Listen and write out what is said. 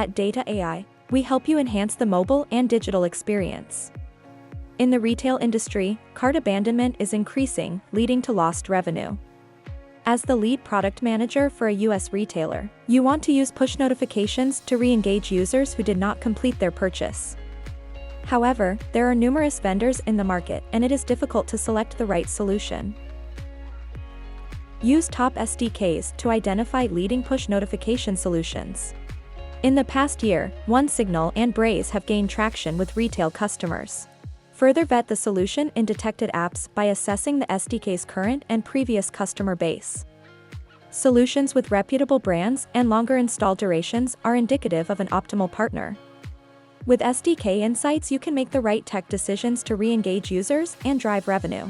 At Data.ai, we help you enhance the mobile and digital experience. In the retail industry, cart abandonment is increasing, leading to lost revenue. As the lead product manager for a US retailer, you want to use push notifications to re-engage users who did not complete their purchase. However, there are numerous vendors in the market and it is difficult to select the right solution. Use top SDKs to identify leading push notification solutions. In the past year, OneSignal and Braze have gained traction with retail customers. Further vet the solution in detected apps by assessing the SDK's current and previous customer base. Solutions with reputable brands and longer install durations are indicative of an optimal partner. With SDK insights, you can make the right tech decisions to re-engage users and drive revenue.